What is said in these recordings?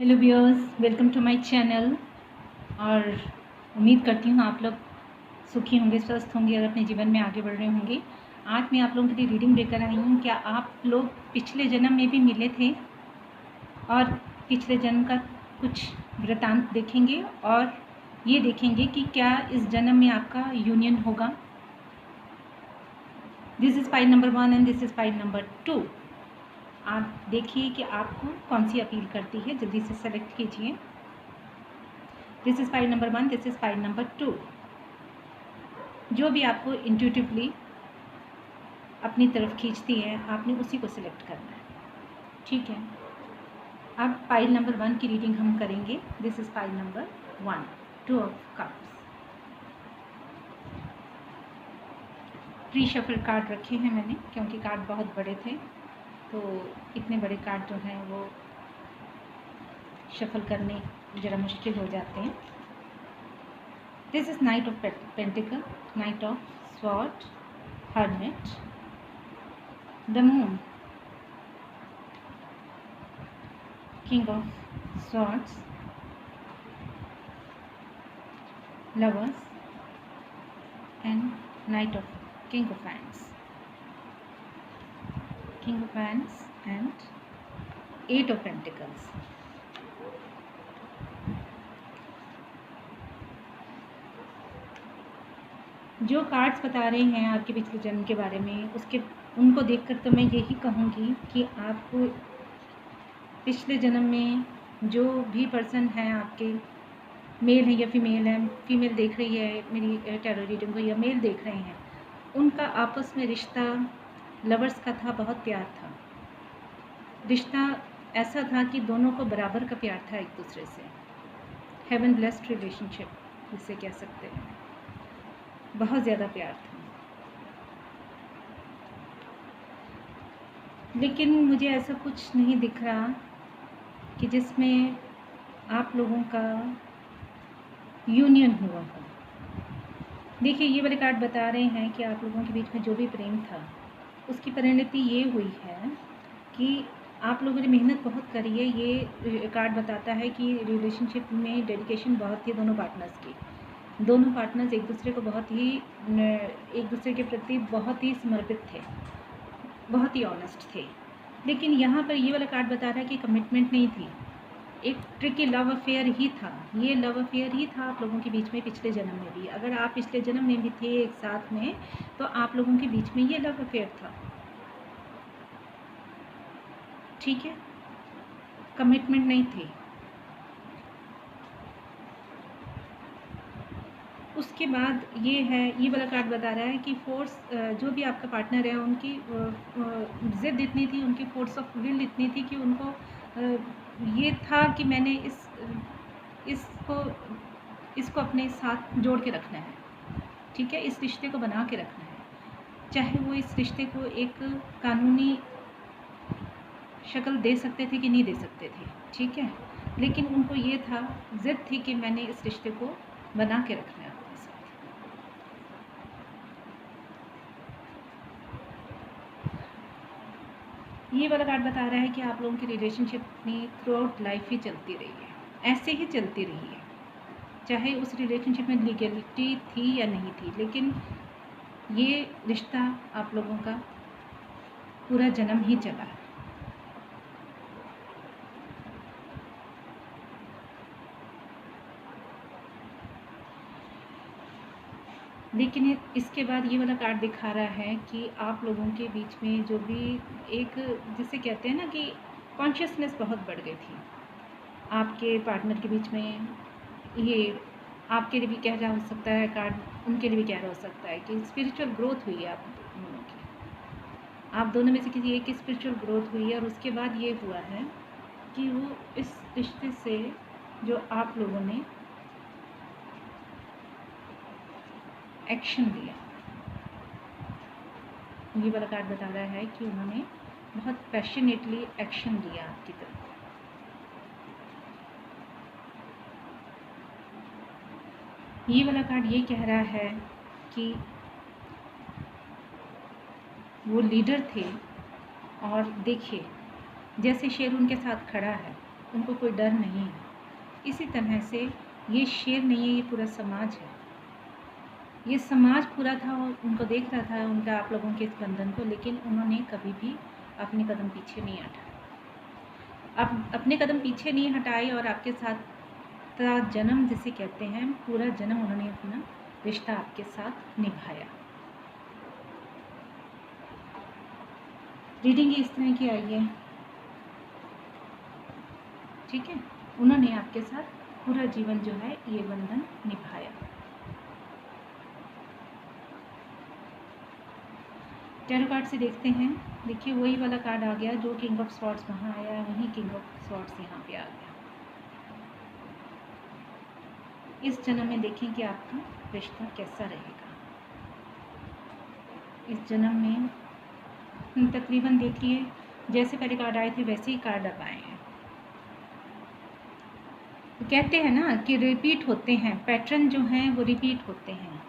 Hello viewers, welcome to my channel. और उम्मीद करती हूँ आप लोग सुखी होंगे, स्वस्थ होंगे और अपने जीवन में आगे बढ़ रहे होंगे। आज मैं आप लोगों के लिए रीडिंग लेकर आई हूँ। क्या आप लोग पिछले जन्म में भी मिले थे और पिछले जन्म का कुछ वृतांत देखेंगे और ये देखेंगे कि क्या इस जन्म में आपका यूनियन होगा। This is file number 1 and this is file number 2। आप देखिए कि आपको कौन सी अपील करती है, जल्दी से सेलेक्ट कीजिए। This is file number 1, this is file number 2। जो भी आपको इंट्यूटिवली अपनी तरफ खींचती है आपने उसी को सिलेक्ट करना है, ठीक है। अब फाइल नंबर 1 की रीडिंग हम करेंगे। This is file number 1, 2 of cups. Pre shuffle card रखे हैं मैंने, क्योंकि कार्ड बहुत बड़े थे, तो इतने बड़े कार्ड जो हैं वो शफल करने ज़रा मुश्किल हो जाते हैं। This is night of pentacle, night of sword, hermit, the moon, King of Swords, Lovers, and Knight of King of Wands. King of Wands and Eight of Pentacles. जो कार्ड्स बता रहे हैं आपके पिछले जन्म के बारे में, उनको देखकर तो मैं यही कहूँगी कि आपको पिछले जन्म में जो भी पर्सन है आपके, मेल है या फीमेल है, फीमेल देख रही है मेरी टैरो रीडिंग को या मेल देख रहे हैं, उनका आपस में रिश्ता लवर्स का था, बहुत प्यार था। रिश्ता ऐसा था कि दोनों को बराबर का प्यार था एक दूसरे से। हेवन ब्लेस्ड रिलेशनशिप जिसे कह सकते हैं, बहुत ज़्यादा प्यार था। लेकिन मुझे ऐसा कुछ नहीं दिख रहा कि जिसमें आप लोगों का यूनियन हुआ हो। देखिए, ये वाले कार्ड बता रहे हैं कि आप लोगों के बीच में जो भी प्रेम था उसकी परिणति ये हुई है कि आप लोगों ने मेहनत बहुत करी है। ये कार्ड बताता है कि रिलेशनशिप में डेडिकेशन बहुत थी दोनों पार्टनर्स की। दोनों पार्टनर्स एक दूसरे को एक दूसरे के प्रति बहुत ही समर्पित थे, बहुत ही ऑनेस्ट थे। लेकिन यहाँ पर ये वाला कार्ड बता रहा है कि कमिटमेंट नहीं थी, एक ट्रिकी लव अफेयर ही था। ये लव अफेयर ही था आप लोगों के बीच में पिछले जन्म में भी। अगर आप पिछले जन्म में भी थे एक साथ में, तो आप लोगों के बीच में ये लव अफेयर था, ठीक है। कमिटमेंट नहीं थी। उसके बाद ये है, ये वाला कार्ड बता रहा है कि फोर्स, जो भी आपका पार्टनर है उनकी ज़िद इतनी थी, उनकी फोर्स ऑफ विल इतनी थी कि उनको ये था कि मैंने इसको अपने साथ जोड़ के रखना है, ठीक है। इस रिश्ते को बना के रखना है, चाहे वो इस रिश्ते को एक कानूनी शक्ल दे सकते थे कि नहीं दे सकते थे, ठीक है। लेकिन उनको ये था, ज़िद थी कि मैंने इस रिश्ते को बना के रखना है अपने साथ। ये वाला कार्ड बता रहा है कि आप लोगों की रिलेशनशिप में थ्रू आउट लाइफ ही चलती रही है, ऐसे ही चलती रही है, चाहे उस रिलेशनशिप में लीगलिटी थी या नहीं थी, लेकिन ये रिश्ता आप लोगों का पूरा जन्म ही चला है। लेकिन इसके बाद ये वाला कार्ड दिखा रहा है कि आप लोगों के बीच में जो भी एक, जिसे कहते हैं ना कि कॉन्शियसनेस बहुत बढ़ गई थी आपके पार्टनर के बीच में। ये आपके लिए भी कह रहा हो सकता है कार्ड, उनके लिए भी कह रहा हो सकता है कि स्पिरिचुअल ग्रोथ हुई है आप दोनों की। आप दोनों में से किसी एक की स्पिरिचुअल ग्रोथ हुई है, और उसके बाद ये हुआ है कि वो इस रिश्ते से जो आप लोगों ने एक्शन लिया, ये वाला कार्ड बता रहा है कि उन्होंने बहुत पैशनेटली एक्शन लिया आपकी तरफ। ये वाला कार्ड ये कह रहा है कि वो लीडर थे, और देखिए जैसे शेर उनके साथ खड़ा है, उनको कोई डर नहीं है। इसी तरह से ये शेर नहीं है, ये पूरा समाज है। ये समाज पूरा था और उनको देख रहा था उनका आप लोगों के इस बंधन को, लेकिन उन्होंने कभी भी अपने कदम पीछे नहीं हटाए। अब अपने कदम पीछे नहीं हटाए और आपके साथ जन्म जिसे कहते हैं, पूरा जन्म उन्होंने अपना रिश्ता आपके साथ निभाया। रीडिंग इस तरह की आई है, ठीक है। उन्होंने आपके साथ पूरा जीवन जो है ये बंधन निभाया। टैरो कार्ड से देखते हैं। देखिए वही वाला कार्ड आ गया जो किंग ऑफ स्वॉर्ड्स वहाँ आया, वहीं किंग ऑफ स्वॉर्ड्स यहाँ पे आ गया। इस जन्म में देखें कि आपका रिश्ता कैसा रहेगा। इस जन्म में तकरीबन देखिए जैसे पहले कार्ड आए थे वैसे ही कार्ड अब आए हैं। तो कहते हैं ना कि रिपीट होते हैं, पैटर्न जो हैं वो रिपीट होते हैं।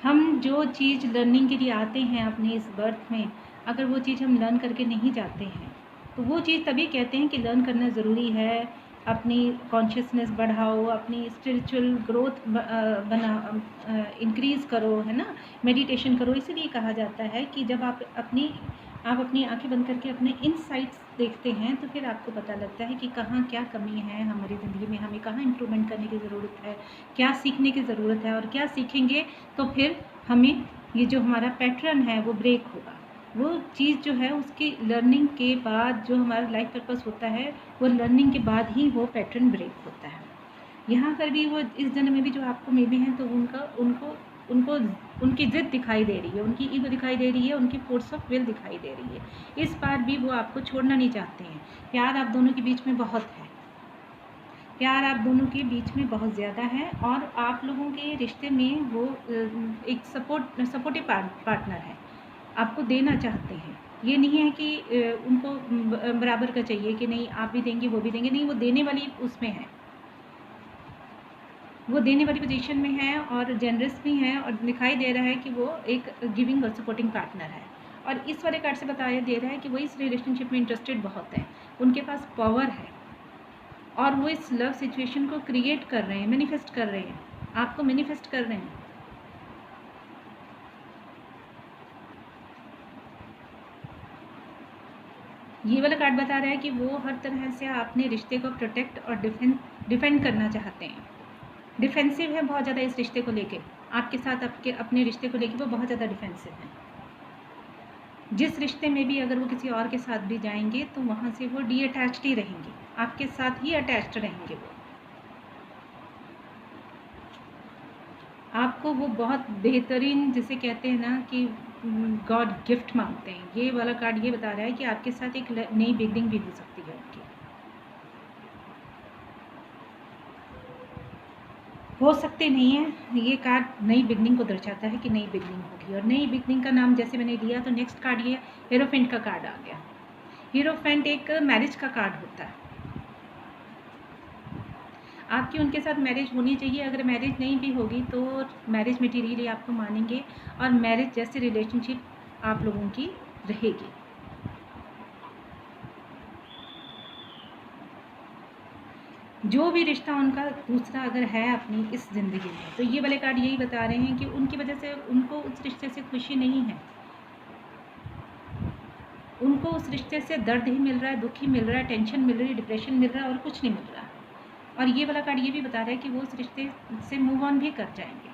हम जो चीज़ लर्निंग के लिए आते हैं अपने इस बर्थ में, अगर वो चीज़ हम लर्न करके नहीं जाते हैं तो वो चीज़ तभी कहते हैं कि लर्न करना ज़रूरी है। अपनी कॉन्शियसनेस बढ़ाओ, अपनी स्पिरिचुअल ग्रोथ इंक्रीज़ करो, है ना, मेडिटेशन करो। इसीलिए कहा जाता है कि जब आप अपनी आंखें बंद करके अपने इनसाइट्स देखते हैं तो फिर आपको पता लगता है कि कहाँ क्या कमी है हमारी ज़िंदगी में, हमें कहाँ इम्प्रूवमेंट करने की ज़रूरत है, क्या सीखने की ज़रूरत है, और क्या सीखेंगे तो फिर हमें ये जो हमारा पैटर्न है वो ब्रेक होगा। वो चीज़ जो है उसकी लर्निंग के बाद जो हमारा लाइफ पर्पस होता है वो लर्निंग के बाद ही वो पैटर्न ब्रेक होता है। यहाँ पर भी वो इस जन्म में भी जो आपको मिले हैं तो उनको उनकी ज़िद दिखाई दे रही है, उनकी ईगो दिखाई दे रही है, उनकी फोर्स ऑफ विल दिखाई दे रही है। इस बार भी वो आपको छोड़ना नहीं चाहते हैं। प्यार आप दोनों के बीच में बहुत है, प्यार आप दोनों के बीच में बहुत ज़्यादा है, और आप लोगों के रिश्ते में वो एक सपोर्टिव पार्टनर है, आपको देना चाहते हैं। ये नहीं है कि उनको बराबर का चाहिए कि नहीं आप भी देंगे वो भी देंगे, नहीं, वो देने वाली उसमें है, वो देने वाली पोजीशन में है और जेनरस भी है, और दिखाई दे रहा है कि वो एक गिविंग और सपोर्टिंग पार्टनर है। और इस वाले कार्ड से बताया दे रहा है कि वो इस रिलेशनशिप में इंटरेस्टेड बहुत है, उनके पास पावर है और वो इस लव सिचुएशन को क्रिएट कर रहे हैं, मैनिफेस्ट कर रहे हैं, आपको मैनिफेस्ट कर रहे हैं। ये वाला कार्ड बता रहा है कि वो हर तरह से अपने रिश्ते को प्रोटेक्ट और डिफेंड करना चाहते हैं। डिफेंसिव है बहुत ज़्यादा इस रिश्ते को लेके, आपके साथ अपने रिश्ते को लेके वो बहुत ज़्यादा डिफेंसिव हैं। जिस रिश्ते में भी अगर वो किसी और के साथ भी जाएंगे तो वहाँ से वो डी अटैच्ड ही रहेंगे, आपके साथ ही अटैच्ड रहेंगे। वो आपको वो बहुत बेहतरीन जिसे कहते हैं ना कि गॉड गिफ्ट मांगते हैं। ये वाला कार्ड ये बता रहा है कि आपके साथ एक नई बिगनिंग भी हो सकती है उनकी, हो सकते नहीं है। ये कार्ड नई बिगनिंग को दर्शाता है कि नई बिगनिंग होगी, और नई बिगनिंग का नाम जैसे मैंने लिया तो नेक्स्ट कार्ड ये हीरोफेंट का कार्ड आ गया। हीरोफेंट एक मैरिज का कार्ड होता है। आपकी उनके साथ मैरिज होनी चाहिए, अगर मैरिज नहीं भी होगी तो मैरिज मटीरियली आपको मानेंगे और मैरिज जैसी रिलेशनशिप आप लोगों की रहेगी। जो भी रिश्ता उनका दूसरा अगर है अपनी इस ज़िंदगी में, तो ये वाले कार्ड यही बता रहे हैं कि उनकी वजह से उनको उस रिश्ते से खुशी नहीं है, उनको उस रिश्ते से दर्द ही मिल रहा है, दुख ही मिल रहा है, टेंशन मिल रही है, डिप्रेशन मिल रहा है और कुछ नहीं मिल रहा। और ये वाला कार्ड ये भी बता रहा है कि वो उस रिश्ते से मूव ऑन भी कर जाएंगे।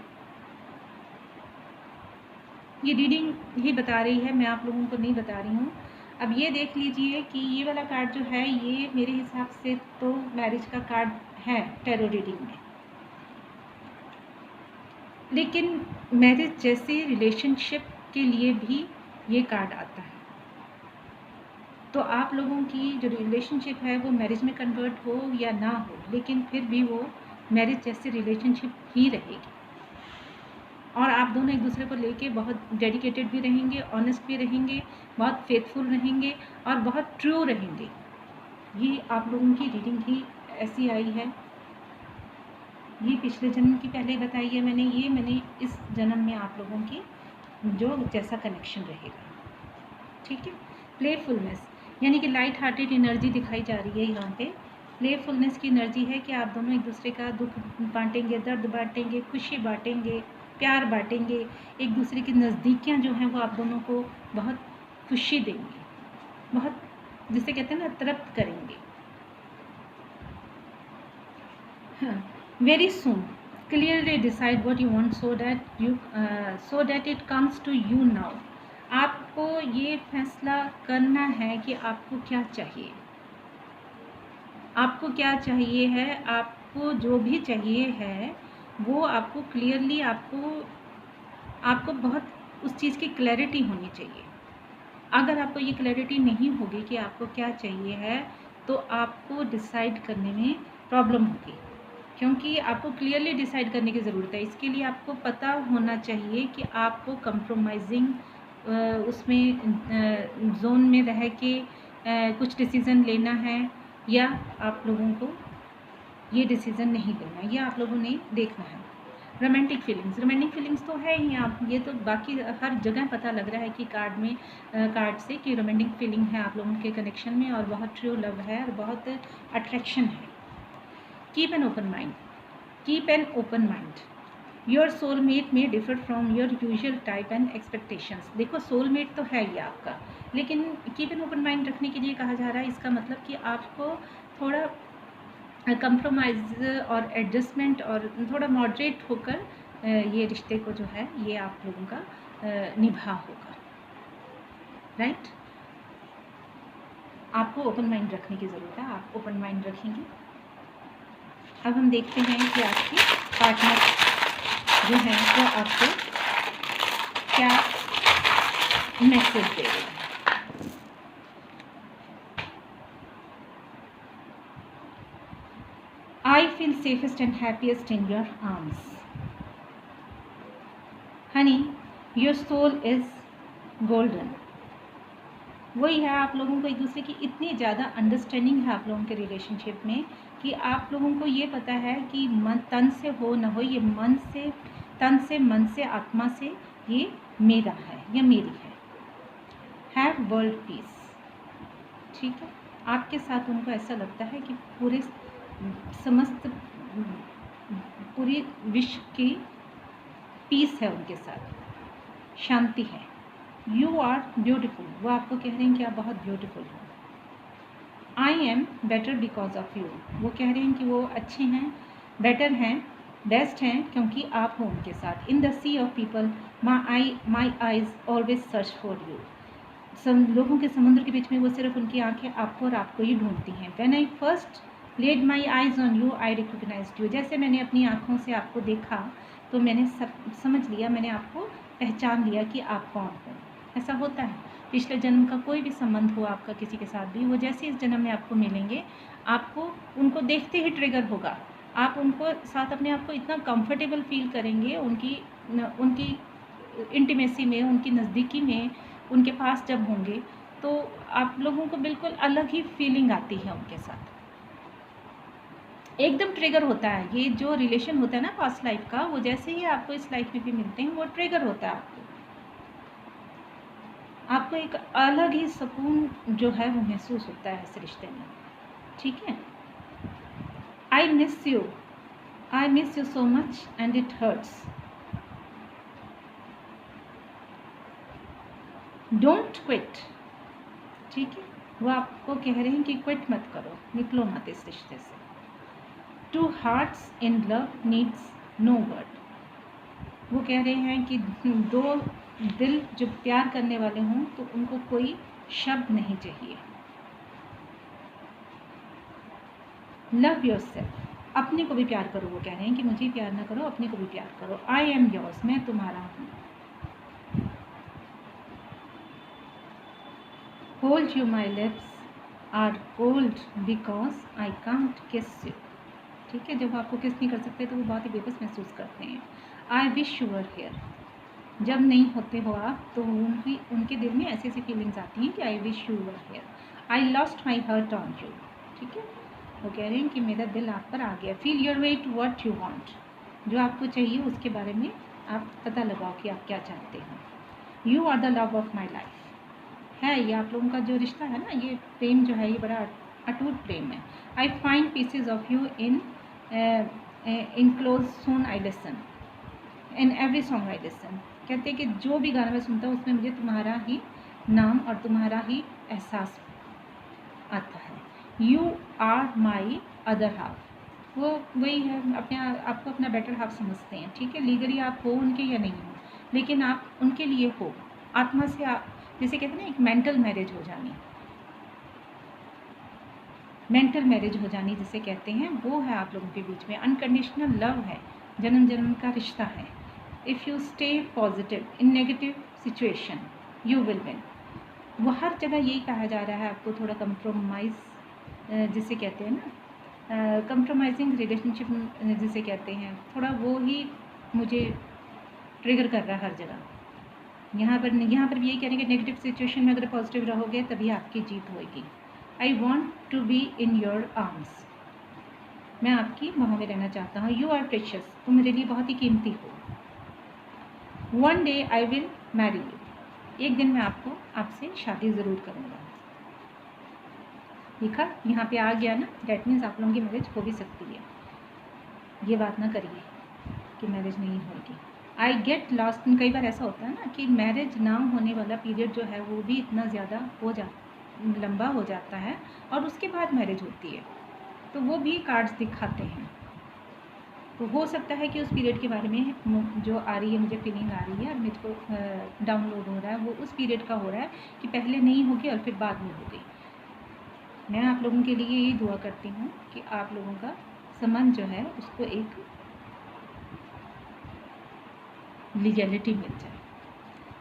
ये रीडिंग ही बता रही है, मैं आप लोगों को नहीं बता रही हूँ। अब ये देख लीजिए कि ये वाला कार्ड जो है ये मेरे हिसाब से तो मैरिज का कार्ड है टैरो रीडिंग में, लेकिन मैरिज जैसे रिलेशनशिप के लिए भी ये कार्ड आता है। तो आप लोगों की जो रिलेशनशिप है वो मैरिज में कन्वर्ट हो या ना हो, लेकिन फिर भी वो मैरिज जैसी रिलेशनशिप ही रहेगी, और आप दोनों एक दूसरे को लेके बहुत डेडिकेटेड भी रहेंगे, ऑनेस्ट भी रहेंगे, बहुत फेथफुल रहेंगे और बहुत ट्रू रहेंगे। ये आप लोगों की रीडिंग ही ऐसी आई है। ये पिछले जन्म की पहले बताई है मैंने इस जन्म में आप लोगों की जो जैसा कनेक्शन रहेगा, ठीक है। प्लेफुलनेस यानी कि लाइट हार्टेड एनर्जी दिखाई जा रही है यहाँ पे, प्लेफुलनेस की एनर्जी है कि आप दोनों एक दूसरे का दुख बांटेंगे, दर्द बांटेंगे, खुशी बांटेंगे, प्यार बांटेंगे, एक दूसरे की नज़दीकियाँ जो हैं वो आप दोनों को बहुत खुशी देंगी, बहुत जिसे कहते हैं ना तृप्त करेंगे। Very soon clearly decide what you want so that it comes to you now. आपको ये फैसला करना है कि आपको क्या चाहिए, आपको क्या चाहिए है, आपको जो भी चाहिए है वो आपको क्लियरली आपको बहुत उस चीज़ की क्लैरिटी होनी चाहिए। अगर आपको ये क्लैरिटी नहीं होगी कि आपको क्या चाहिए है तो आपको डिसाइड करने में प्रॉब्लम होगी, क्योंकि आपको क्लियरली डिसाइड करने की ज़रूरत है। इसके लिए आपको पता होना चाहिए कि आपको कंप्रोमाइजिंग उसमें जोन में रह के कुछ डिसीज़न लेना है या आप लोगों को ये डिसीज़न नहीं लेना है, ये आप लोगों ने देखना है। रोमांटिक फीलिंग्स तो है ही, आप ये तो बाकी हर जगह पता लग रहा है कि कार्ड से कि रोमांटिक फीलिंग है आप लोगों के कनेक्शन में और बहुत ट्रू लव है और बहुत अट्रैक्शन है। Keep an open mind. Your soulmate may differ from your usual type and expectations. देखो सोलमेट तो है ही आपका, लेकिन कीप एन ओपन माइंड रखने के लिए कहा जा रहा है, इसका मतलब कि आपको थोड़ा कंप्रोमाइज़ और एडजस्टमेंट और थोड़ा मॉडरेट होकर ये रिश्ते को जो है ये आप लोगों का निभा होगा, राइट। आपको ओपन माइंड रखने की ज़रूरत है, आप ओपन माइंड रखेंगे। अब हम देखते हैं कि आपके पार्टनर जो है वो आपको क्या मैसेज दे रहे हैं। I feel safest and happiest in your arms. Honey, your soul is golden. वही है, आप लोगों को एक दूसरे की इतनी ज़्यादा अंडरस्टैंडिंग है आप लोगों के रिलेशनशिप में कि आप लोगों को ये पता है कि मन तन से हो न हो, ये मन से, तन से, मन से, आत्मा से ये मेरा है या मेरी है। हैव वर्ल्ड पीस, ठीक है। आपके साथ उनको ऐसा लगता है कि पूरी विश्व की पीस है उनके साथ, शांति है। यू आर ब्यूटिफुल, वो आपको कह रहे हैं कि आप बहुत ब्यूटिफुल हो। I am better because of you, वो कह रहे हैं कि वो अच्छे हैं, बेटर हैं, बेस्ट हैं क्योंकि आप हो उनके साथ। In the sea of people my eyes always search for you, लोगों के समुद्र के बीच में वो सिर्फ उनकी आंखें आपको और आपको ही ढूंढती हैं। When I first laid my eyes on you I recognised you, जैसे मैंने अपनी आँखों से आपको देखा तो मैंने समझ लिया, मैंने आपको पहचान लिया कि आप कौन हो। ऐसा होता है, पिछले जन्म का कोई भी संबंध हो आपका किसी के साथ भी, वो जैसे इस जन्म में आपको मिलेंगे आपको उनको देखते ही ट्रिगर होगा, आप उनको साथ अपने आप को इतना कंफर्टेबल फील करेंगे, उनकी इंटीमेसी में, उनकी नज़दीकी में, उनके पास जब होंगे तो आप लोगों को बिल्कुल अलग ही फीलिंग आती है उनके साथ, एकदम ट्रिगर होता है। ये जो रिलेशन होता है ना पास्ट लाइफ का, वो जैसे ही आपको इस लाइफ में भी मिलते हैं वो ट्रिगर होता है आपको एक अलग ही सुकून जो है वो महसूस होता है इस रिश्ते में, ठीक है। I miss you so much and it hurts, don't quit, ठीक है। वो आपको कह रहे हैं कि क्विट मत करो, निकलो मत इस रिश्ते से। Two hearts in love needs no word, वो कह रहे हैं कि दो दिल जो प्यार करने वाले हों तो उनको कोई शब्द नहीं चाहिए। लव योरसेल्फ, अपने को भी प्यार करो, वो कह रहे हैं कि मुझे प्यार ना करो, अपने को भी प्यार करो। आई एम योर्स, मैं तुम्हारा हूँ। Hold you my lips are cold because I can't kiss you, ठीक है। जब आपको किस नहीं कर सकते तो वो बहुत ही बेबस महसूस करते हैं। I wish you were here, जब नहीं होते हो आप तो उनके दिल में ऐसी ऐसी फीलिंग्स आती हैं कि I wish you were here. I lost my hurt on you, ठीक है। वो कह रहे हैं कि मेरा दिल आप पर आ गया। Feel your way to what you want, जो आपको चाहिए उसके बारे में आप पता लगाओ कि आप क्या चाहते हैं। You are the love of my life, है ये आप लोगों का जो रिश्ता है ना, ये प्रेम जो है ये बड़ा अटूट प्रेम है। I find pieces of you in close son I listen, in every song I listen. कहते हैं कि जो भी गाना मैं सुनता हूँ उसमें मुझे तुम्हारा ही नाम और तुम्हारा ही एहसास आता है। You are my other half, वो वही है, अपने आपको अपना बेटर हाफ समझते हैं, ठीक है। लीगली आप हो उनके या नहीं हो, लेकिन आप उनके लिए हो आत्मा से। आप जैसे कहते हैं ना, एक मेंटल मैरिज हो जानी, मेंटल मैरिज हो जानी जिसे कहते हैं, वो है आप लोगों के बीच में। अनकंडीशनल लव है, जन्म जन्म का रिश्ता है। If you stay positive in negative situation you will win. वो हर जगह यही कहा जा रहा है आपको, थोड़ा कंप्रोमाइज़ जिसे कहते हैं ना, कंप्रोमाइजिंग रिलेशनशिप जिसे कहते हैं, थोड़ा वो ही मुझे ट्रिगर कर रहा है हर जगह। यहाँ पर भी यही कह रहे हैं कि नेगेटिव सिचुएशन में अगर पॉजिटिव रहोगे तभी आपकी जीत होएगी। I want to be in your arms, मैं आपकी बाहों में रहना चाहता हूँ। यू आर प्रेशियस, तुम मेरे लिए बहुत ही कीमती हो। One day I will marry you, एक दिन मैं आपसे शादी ज़रूर करूँगा। लिखा यहाँ पे आ गया ना, डैट मीन्स आप लोगों की मैरिज हो भी सकती है। ये बात ना करिए कि मैरिज नहीं होगी। आई गेट लॉस्ट, कई बार ऐसा होता है ना कि मैरिज ना होने वाला पीरियड जो है वो भी इतना ज़्यादा लंबा हो जाता है और उसके बाद मैरिज होती है, तो वो भी कार्ड्स दिखाते हैं। तो हो सकता है कि उस पीरियड के बारे में जो आ रही है, मुझे फीलिंग आ रही है और मुझको डाउनलोड हो रहा है, वो उस पीरियड का हो रहा है कि पहले नहीं होगी और फिर बाद में होगी। मैं आप लोगों के लिए यही दुआ करती हूँ कि आप लोगों का संबंध जो है उसको एक लीगैलिटी मिल जाए।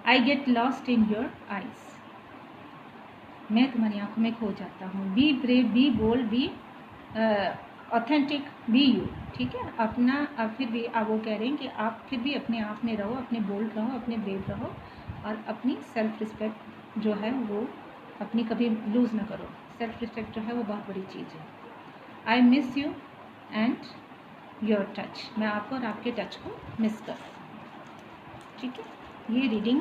I get lost in your eyes, मैं तुम्हारी आंखों में खो जाता हूँ। Be brave, be bold, be authentic, be you, ठीक है। अपना आप फिर भी आप वो कह रहे हैं कि आप फिर भी अपने आप में रहो, अपने बोल्ड रहो, अपने ब्रेव रहो और अपनी सेल्फ रिस्पेक्ट जो है वो अपनी कभी लूज़ ना करो। सेल्फ रिस्पेक्ट जो है वो बहुत बड़ी चीज़ है। I miss you and your touch, मैं आपको और आपके टच को मिस कर रहा हूँ, ठीक है। ये रीडिंग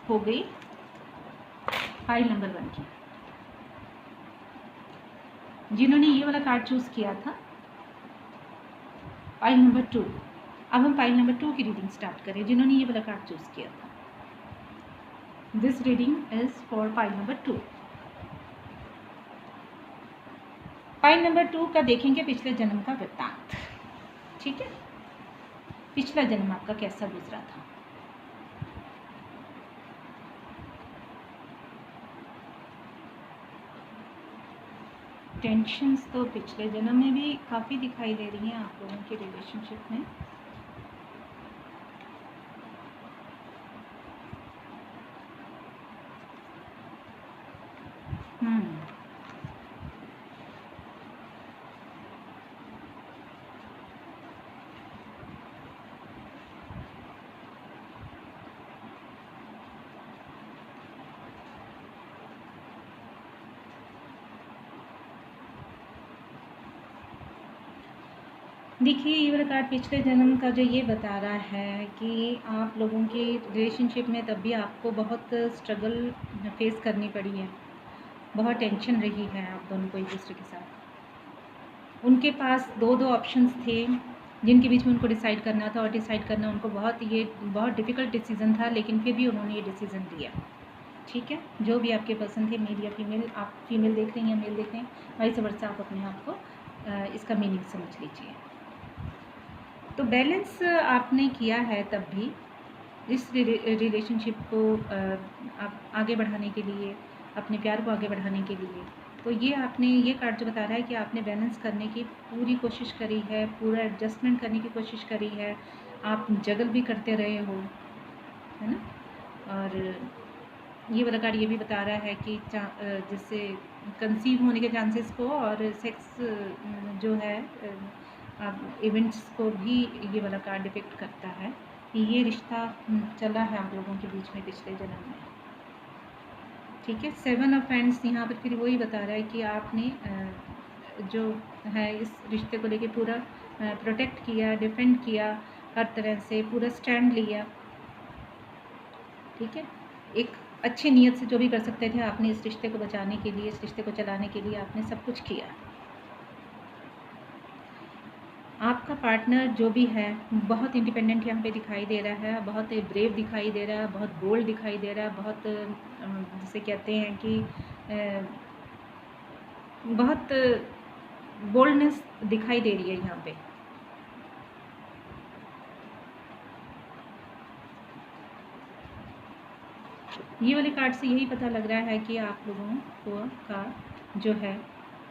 हो गई फाइल नंबर 1 की। जिन्होंने ये वाला कार्ड चूज़ किया था, फाइल नंबर 2, अब हम फाइल नंबर 2 की रीडिंग स्टार्ट करें। जिन्होंने ये वाला कार्ड चूज़ किया था, this reading is for file number 2। File number 2 का देखेंगे पिछले जन्म का वृत्तांत, ठीक है। पिछला जन्म आपका कैसा गुजरा था। टेंशन्स तो पिछले जन्म में भी काफ़ी दिखाई दे रही हैं आप लोगों के रिलेशनशिप में। देखिए, ये वाला कार्ड पिछले जन्म का जो ये बता रहा है कि आप लोगों की रिलेशनशिप में तब भी आपको बहुत स्ट्रगल फेस करनी पड़ी है, बहुत टेंशन रही है आप दोनों को एक दूसरे के साथ। उनके पास दो ऑप्शंस थे जिनके बीच में उनको डिसाइड करना था, और डिसाइड करना उनको बहुत डिफ़िकल्ट डिसीज़न था, लेकिन फिर भी उन्होंने ये डिसीज़न लिया, ठीक है। जो भी आपके पसंद थे, मेल या फीमेल, आप फीमेल देख रहे हैं या मेल देख रहे हैं, वाइस वर्सा आप अपने आप को इसका मीनिंग समझ लीजिए। तो बैलेंस आपने किया है तब भी इस रिलेशनशिप को आप आगे बढ़ाने के लिए, अपने प्यार को आगे बढ़ाने के लिए। तो ये कार्ड जो बता रहा है कि आपने बैलेंस करने की पूरी कोशिश करी है, पूरा एडजस्टमेंट करने की कोशिश करी है, आप जगल भी करते रहे हो, है ना। और ये वाला कार्ड ये भी बता रहा है कि जिससे कंसीव होने के चांसेस को और सेक्स जो है इवेंट्स को भी ये वाला कार्ड डिपिक्ट करता है कि ये रिश्ता चला है आप लोगों के बीच में पिछले जन्म में, ठीक है। 7 ऑफ हैंड्स यहाँ पर फिर वही बता रहा है कि आपने जो है इस रिश्ते को लेके पूरा प्रोटेक्ट किया, डिफेंड किया, हर तरह से पूरा स्टैंड लिया, ठीक है। एक अच्छी नीयत से जो भी कर सकते थे आपने इस रिश्ते को बचाने के लिए, इस रिश्ते को चलाने के लिए आपने सब कुछ किया। आपका पार्टनर जो भी है बहुत इंडिपेंडेंट यहाँ पे दिखाई दे रहा है, बहुत ब्रेव दिखाई दे रहा है, बहुत बोल्ड दिखाई दे रहा है, बहुत जिसे कहते हैं कि बहुत बोल्डनेस दिखाई दे रही है यहाँ पे। ये वाले कार्ड से यही पता लग रहा है कि आप लोगों को का जो है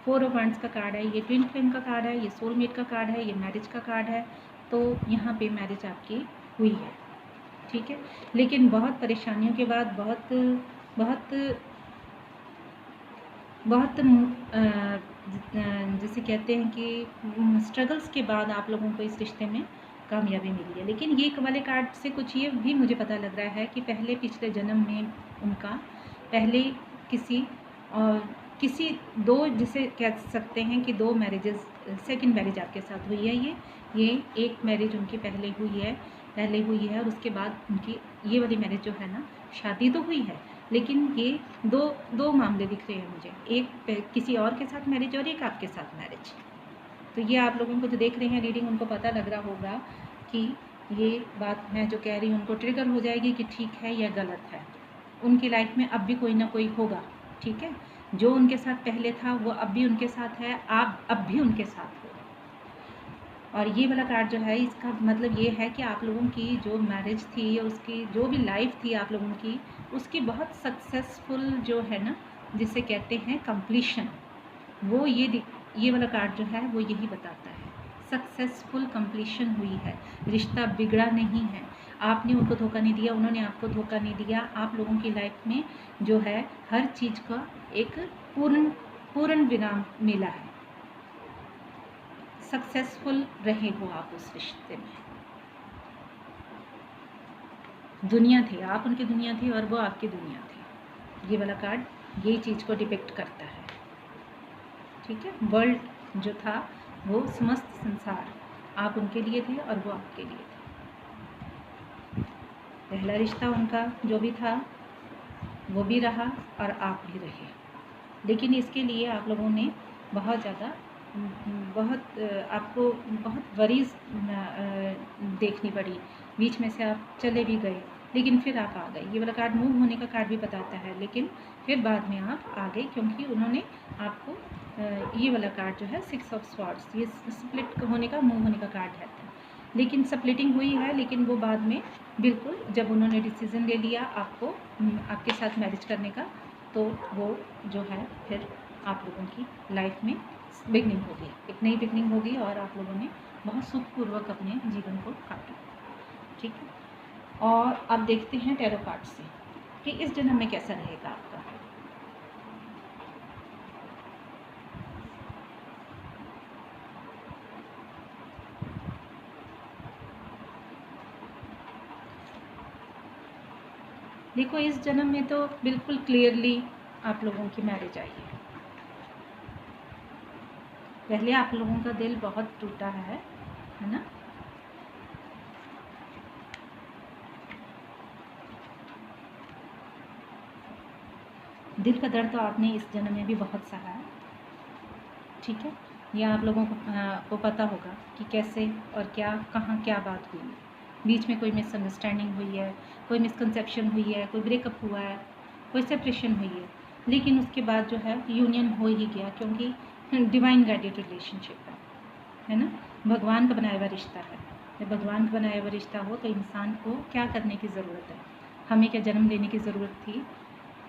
4 ऑफ वांड्स का कार्ड है, ये ट्विन फ्लेम का कार्ड है, ये सोलमेट का कार्ड है, ये मैरिज का कार्ड है। तो यहाँ पे मैरिज आपकी हुई है, ठीक है। लेकिन बहुत परेशानियों के बाद, बहुत बहुत बहुत जिसे कहते हैं कि स्ट्रगल्स के बाद आप लोगों को इस रिश्ते में कामयाबी मिली है। लेकिन ये वाले कार्ड से कुछ ये भी मुझे पता लग रहा है कि पहले पिछले जन्म में उनका पहले किसी दो, जिसे कह सकते हैं कि 2 मैरिजेस, सेकंड मैरिज आपके साथ हुई है। ये एक मैरिज उनकी पहले हुई है और उसके बाद उनकी ये वाली मैरिज जो है ना, शादी तो हुई है लेकिन ये दो मामले दिख रहे हैं मुझे, एक किसी और के साथ मैरिज और एक आपके साथ मैरिज। तो ये आप लोगों को जो देख रहे हैं रीडिंग, उनको पता लग रहा होगा कि ये बात मैं जो कह रही हूँ उनको ट्रिगर हो जाएगी कि ठीक है या गलत है। उनकी लाइफ में अब भी कोई ना कोई होगा, ठीक है। जो उनके साथ पहले था वो अब भी उनके साथ है, आप अब भी उनके साथ हो। और ये वाला कार्ड जो है इसका मतलब ये है कि आप लोगों की जो मैरिज थी या उसकी जो भी लाइफ थी आप लोगों की, उसकी बहुत सक्सेसफुल जो है ना, जिसे कहते हैं कंप्लीशन, वो ये वाला कार्ड जो है वो यही बताता है। सक्सेसफुल कंप्लीशन हुई है, रिश्ता बिगड़ा नहीं है, आपने उनको धोखा नहीं दिया, उन्होंने आपको धोखा नहीं दिया। आप लोगों की लाइफ में जो है हर चीज़ का एक पूर्ण विराम मिला है। सक्सेसफुल रहे हो आप उस रिश्ते में। दुनिया थी, आप उनकी दुनिया थी और वो आपकी दुनिया थी। ये वाला कार्ड ये चीज़ को डिपिक्ट करता है, ठीक है। वर्ल्ड जो था वो समस्त संसार आप उनके लिए थे और वो आपके लिए थे। पहला रिश्ता उनका जो भी था वो भी रहा और आप भी रहे। लेकिन इसके लिए आप लोगों ने बहुत ज़्यादा आपको बहुत वरीज देखनी पड़ी, बीच में से आप चले भी गए लेकिन फिर आप आ गए। ये वाला कार्ड मूव होने का कार्ड भी बताता है, लेकिन फिर बाद में आप आ गए क्योंकि उन्होंने आपको ये वाला कार्ड जो है 6 ऑफ स्वॉर्ड्स, ये स्प्लिट होने का, मूव होने का कार्ड है। लेकिन स्प्लिटिंग हुई है, लेकिन वो बाद में बिल्कुल जब उन्होंने डिसीज़न ले लिया आपको आपके साथ मैरिज करने का, तो वो जो है फिर आप लोगों की लाइफ में बिगनिंग होगी, एक नई बिगनिंग होगी और आप लोगों ने बहुत सुखपूर्वक अपने जीवन को काटा, ठीक है। और अब देखते हैं टैरो कार्ड से कि इस जन्म में कैसा रहेगा आपका। देखो इस जन्म में तो बिल्कुल क्लियरली आप लोगों की मैरिज आई है। पहले आप लोगों का दिल बहुत टूटा है ना। दिल का दर्द तो आपने इस जन्म में भी बहुत सहा है, ठीक है। यह आप लोगों को पता होगा कि कैसे और क्या, कहाँ क्या बात हुई, बीच में कोई मिसअंडरस्टैंडिंग हुई है, कोई मिसकंसेप्शन हुई है, कोई ब्रेकअप हुआ है, कोई सेपरेशन हुई है, लेकिन उसके बाद जो है यूनियन हो ही गया क्योंकि डिवाइन गाइडेड रिलेशनशिप है ना, भगवान का बनाया हुआ रिश्ता है। जब भगवान का बनाया हुआ रिश्ता हो तो इंसान को क्या करने की ज़रूरत है, हमें क्या जन्म लेने की ज़रूरत थी,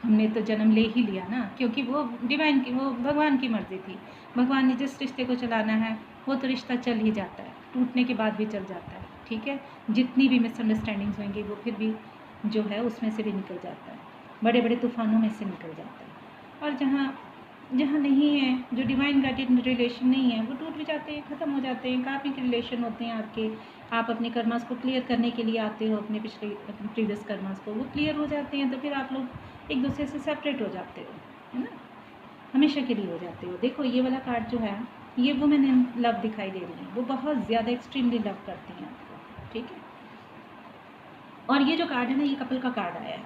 हमने तो जन्म ले ही लिया ना, क्योंकि वो डिवाइन की, वो भगवान की मर्ज़ी थी। भगवान ने जिस रिश्ते को चलाना है वो तो रिश्ता चल ही जाता है, टूटने के बाद भी चल जाता है, ठीक है। जितनी भी मिसअंडरस्टैंडिंग्स होंगी वो फिर भी जो है उसमें से भी निकल जाता है, बड़े बड़े तूफ़ानों में से निकल जाता है। और जहाँ नहीं है, जो डिवाइन गाइडेड रिलेशन नहीं है, वो टूट भी जाते हैं, ख़त्म हो जाते हैं। कार्मिक रिलेशन होते हैं आपके, आप अपने कर्मास को क्लियर करने के लिए आते हो, अपने प्रीवियस कर्मास को, वो क्लियर हो जाते हैं तो फिर आप लोग एक दूसरे से सेपरेट हो जाते हो, है ना, हमेशा के लिए हो जाते हो। देखो ये वाला कार्ड जो है ये वुमेन इन लव दिखाई दे रही है, वो बहुत ज़्यादा एक्सट्रीमली लव करती हैं आपको, ठीक है। और ये जो कार्ड है ना, ये कपल का कार्ड आया है,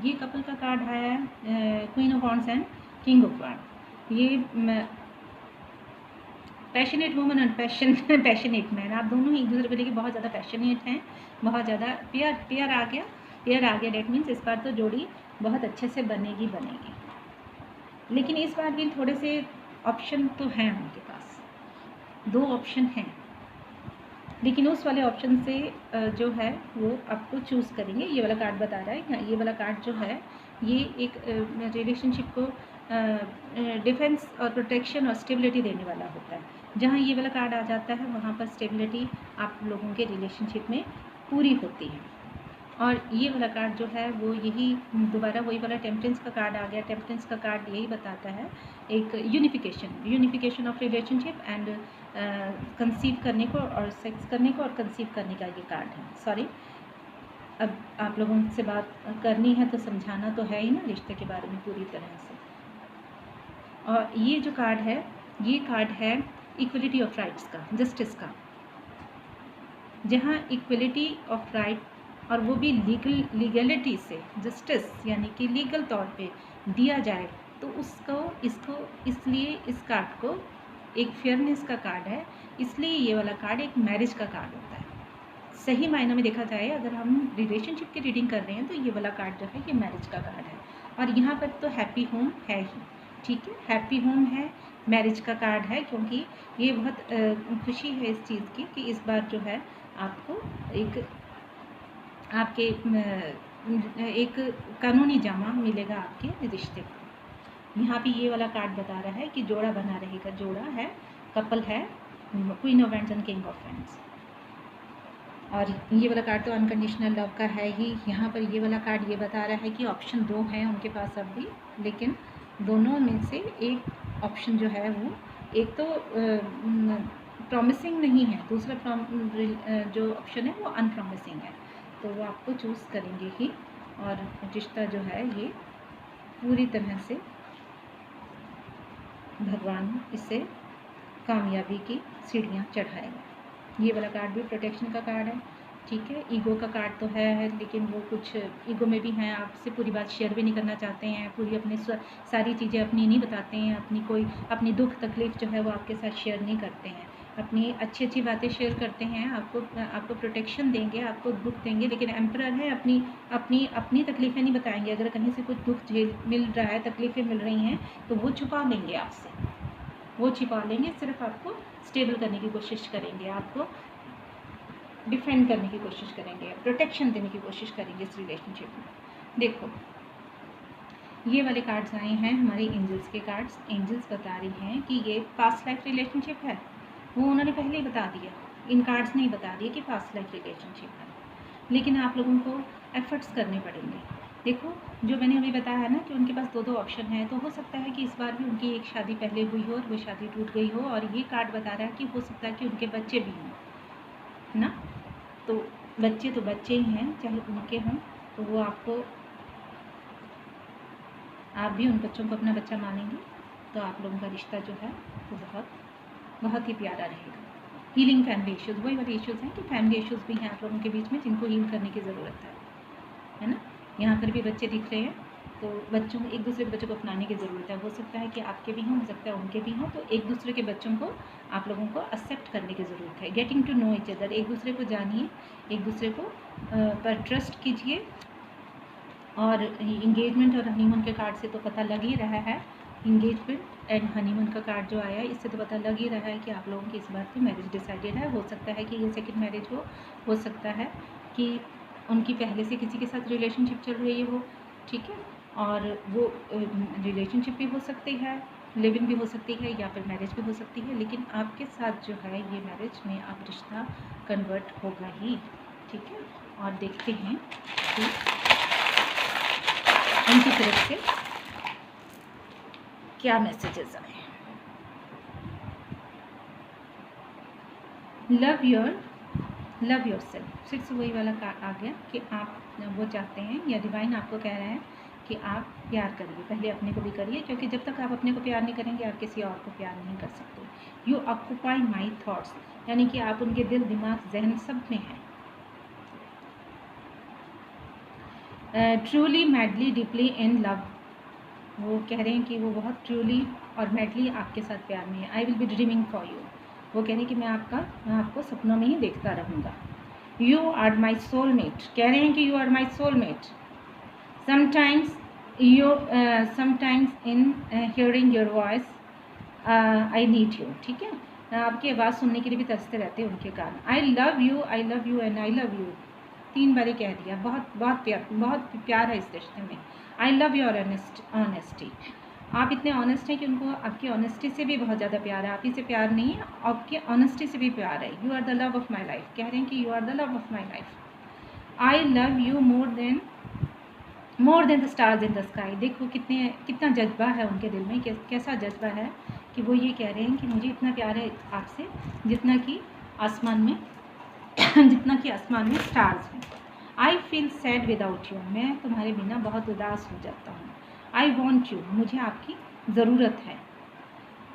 ये कपल का कार्ड है queen of wands and king of wand. ये passionate woman and passionate man, आप दोनों ही एक दूसरे को लेकर बहुत ज़्यादा पैशनेट हैं, बहुत ज़्यादा पेयर आ गया। डेट मीन्स इस बार तो जोड़ी बहुत अच्छे से बनेगी। लेकिन इस बार भी थोड़े से ऑप्शन तो हैं उनके पास, 2 ऑप्शन हैं, लेकिन उस वाले ऑप्शन से जो है वो आपको चूज़ करेंगे। ये वाला कार्ड बता रहा है, ये वाला कार्ड जो है ये एक रिलेशनशिप को डिफेंस और प्रोटेक्शन और स्टेबिलिटी देने वाला होता है। जहाँ ये वाला कार्ड आ जाता है वहाँ पर स्टेबिलिटी आप लोगों के रिलेशनशिप में पूरी होती है। और ये वाला कार्ड जो है वो यही दोबारा वही वाला टेम्परेंस का कार्ड आ गया। टेम्परेंस का कार्ड यही बताता है एक unification of relationship and conceive करने को और सेक्स करने को और कंसीव करने का ये कार्ड है। सॉरी, अब आप लोगों से बात करनी है तो समझाना तो है ही ना रिश्ते के बारे में पूरी तरह से। और ये जो कार्ड है, ये कार्ड है इक्वलिटी ऑफ राइट्स का, जस्टिस का। जहाँ इक्वलिटी ऑफ राइट और वो भी लीगलिटी से, जस्टिस यानी कि लीगल तौर पे दिया जाए, तो इसको इसलिए इस कार्ड को एक फेयरनेस का कार्ड है, इसलिए ये वाला कार्ड एक मैरिज का कार्ड होता है। सही मायने में देखा जाए, अगर हम रिलेशनशिप की रीडिंग कर रहे हैं तो ये वाला कार्ड जो है ये मैरिज का कार्ड है। और यहाँ पर तो हैप्पी होम है ही, ठीक है, हैप्पी होम है, मैरिज का कार्ड है, क्योंकि ये बहुत खुशी है इस चीज़ की कि इस बार जो है आपको एक कानूनी जामा मिलेगा आपके रिश्ते को। यहाँ पे ये वाला कार्ड बता रहा है कि जोड़ा बना रहेगा, जोड़ा है, कपल है, queen of wands and king of wands. और ये वाला कार्ड तो अनकंडीशनल लव का है ही। यहाँ पर ये वाला कार्ड ये बता रहा है कि ऑप्शन 2 हैं उनके पास अब भी, लेकिन दोनों में से एक ऑप्शन जो है वो एक तो प्रॉमिसिंग नहीं है, दूसरा जो ऑप्शन है वो अनप्रॉमिसिंग है, तो वो आपको चूज़ करेंगे ही। और रिश्ता जो है ये पूरी तरह से भगवान इसे कामयाबी की सीढ़ियाँ चढ़ाएगा। ये वाला कार्ड भी प्रोटेक्शन का कार्ड है, ठीक है। ईगो का कार्ड तो है, लेकिन वो कुछ ईगो में भी हैं, आपसे पूरी बात शेयर भी नहीं करना चाहते हैं, पूरी अपनी सारी चीज़ें अपनी नहीं बताते हैं, अपनी दुख तकलीफ़ जो है वो आपके साथ शेयर नहीं करते हैं, अपनी अच्छी बातें शेयर करते हैं, आपको प्रोटेक्शन देंगे, आपको दुख देंगे, लेकिन एम्परर है, अपनी तकलीफ़ें नहीं बताएंगे। अगर कहीं से कुछ दुख मिल रहा है, तकलीफ़ें मिल रही हैं, तो वो छुपा लेंगे आपसे, वो छिपा लेंगे, सिर्फ आपको स्टेबल करने की कोशिश करेंगे, आपको डिफेंड करने की कोशिश करेंगे, प्रोटेक्शन देने की कोशिश करेंगे इस रिलेशनशिप में। देखो, ये वाले कार्ड्स आए हैं हमारे एंजल्स के कार्ड्स। एंजल्स बता रही हैं कि ये पास्ट लाइफ रिलेशनशिप है, वो उन्होंने पहले ही बता दिया, इन कार्ड्स ने ही बता दिया कि पास्ट लाइफ रिलेशनशिप है, लेकिन आप लोगों को एफर्ट्स करने पड़ेंगे। देखो, जो मैंने अभी बताया है ना कि उनके पास 2 ऑप्शन हैं, तो हो सकता है कि इस बार भी उनकी एक शादी पहले हुई हो और वो शादी टूट गई हो, और ये कार्ड बता रहा है कि हो सकता है कि उनके बच्चे भी हों, है ना। तो बच्चे ही हैं, चाहे उनके हों, तो वो आप भी उन बच्चों को अपना बच्चा मानेंगे, तो आप लोगों का रिश्ता जो है वो बहुत ही प्यारा रहेगा। हीलिंग फैमिली इश्यूज़, वही वाले इश्यूज़ हैं कि फैमिली इश्यूज़ भी हैं आप लोगों के बीच में, जिनको हील करने की ज़रूरत है ना। यहाँ पर भी बच्चे दिख रहे हैं, तो एक दूसरे के बच्चों को अपनाने की ज़रूरत है। हो सकता है कि आपके भी हों, हो सकता है उनके भी हों, तो एक दूसरे के बच्चों को आप लोगों को एक्सेप्ट करने की ज़रूरत है। Getting to know each other, एक दूसरे को जानिए, एक दूसरे को पर ट्रस्ट कीजिए। और इंगेजमेंट और हनीमून के कार्ड से तो पता लग ही रहा है, इंगेजमेंट एंड हनीमून का कार्ड जो आया है इससे तो पता लग ही रहा है कि आप लोगों की इस बार की मैरिज डिसाइडेड है। हो सकता है कि ये सेकंड मैरिज हो सकता है कि उनकी पहले से किसी के साथ रिलेशनशिप चल रही हो, ठीक है, और वो रिलेशनशिप भी हो सकती है, लिव इन भी हो सकती है, या फिर मैरिज भी हो सकती है, लेकिन आपके साथ जो है ये मैरिज में अब रिश्ता कन्वर्ट होगा ही, ठीक है। और देखते हैं कि उनकी तरफ से क्या मैसेजेस आए। लव योर सेल्फ, फिर से वही वाला कार्ड आ गया कि आप वो चाहते हैं, या डिवाइन आपको कह रहे हैं कि आप प्यार करिए, पहले अपने को भी करिए, क्योंकि जब तक आप अपने को प्यार नहीं करेंगे आप किसी और को प्यार नहीं कर सकते। यू ऑक्यूपाई माई थॉट्स, यानी कि आप उनके दिल, दिमाग, जहन सब में हैं। Truly madly deeply in love, वो कह रहे हैं कि वो बहुत ट्रूली और मैडली आपके साथ प्यार में है। I will be dreaming for you, वो कह रहे हैं कि मैं आपको सपनों में ही देखता रहूँगा। यू आर माई सोलमेट, कह रहे हैं कि you are my soulmate. Sometimes in hearing your voice I need you, ठीक है, आपकी आवाज़ सुनने के लिए भी तरसते रहते हैं उनके कारण। आई love you and I love you, 3 बार कह दिया। बहुत प्यार है इस रिश्ते में। आई लव योर ऑनेस्टी, आप इतने ऑनेस्ट हैं कि उनको आपकी ऑनेस्टी से भी बहुत ज़्यादा प्यार है। आप ही से प्यार नहीं है, आपकी ऑनेस्टी से भी प्यार है। You are the love of my life, कह रहे हैं कि you are the love of my life. I love you more than the stars in the sky, देखो कितना जज्बा है उनके दिल में, कैसा जज्बा है कि वो ये कह रहे हैं कि मुझे इतना प्यार है आपसे जितना कि आसमान में स्टार्स हैं। I feel sad without you, मैं तुम्हारे बिना बहुत उदास हो जाता हूँ। आई वॉन्ट यू, मुझे आपकी ज़रूरत है।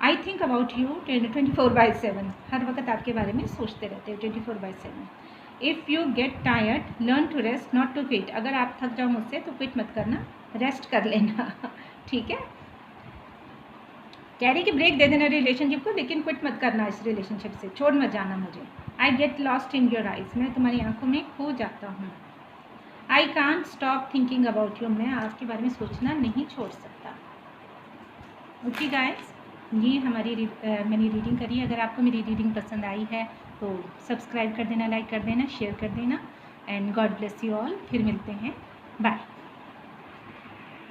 आई थिंक अबाउट यू 24/7, हर वक्त आपके बारे में सोचते रहते हो 24/7। If you get tired learn to rest not to quit, अगर आप थक जाओ मुझसे तो क्विट मत करना, रेस्ट कर लेना ठीक है। कह रही कि ब्रेक दे देना रिलेशनशिप को, लेकिन क्विट मत करना, इस रिलेशनशिप से छोड़ मत जाना मुझे। आई get lost in your eyes, मैं तुम्हारी आंखों में खो जाता हूँ। I can't stop thinking about you, मैं आपके बारे में सोचना नहीं छोड़ सकता। ओके गाइस, ये मैंने रीडिंग करी है। अगर आपको मेरी रीडिंग पसंद आई है तो सब्सक्राइब कर देना, लाइक कर देना, शेयर कर देना। And God bless you all. फिर मिलते हैं, बाय।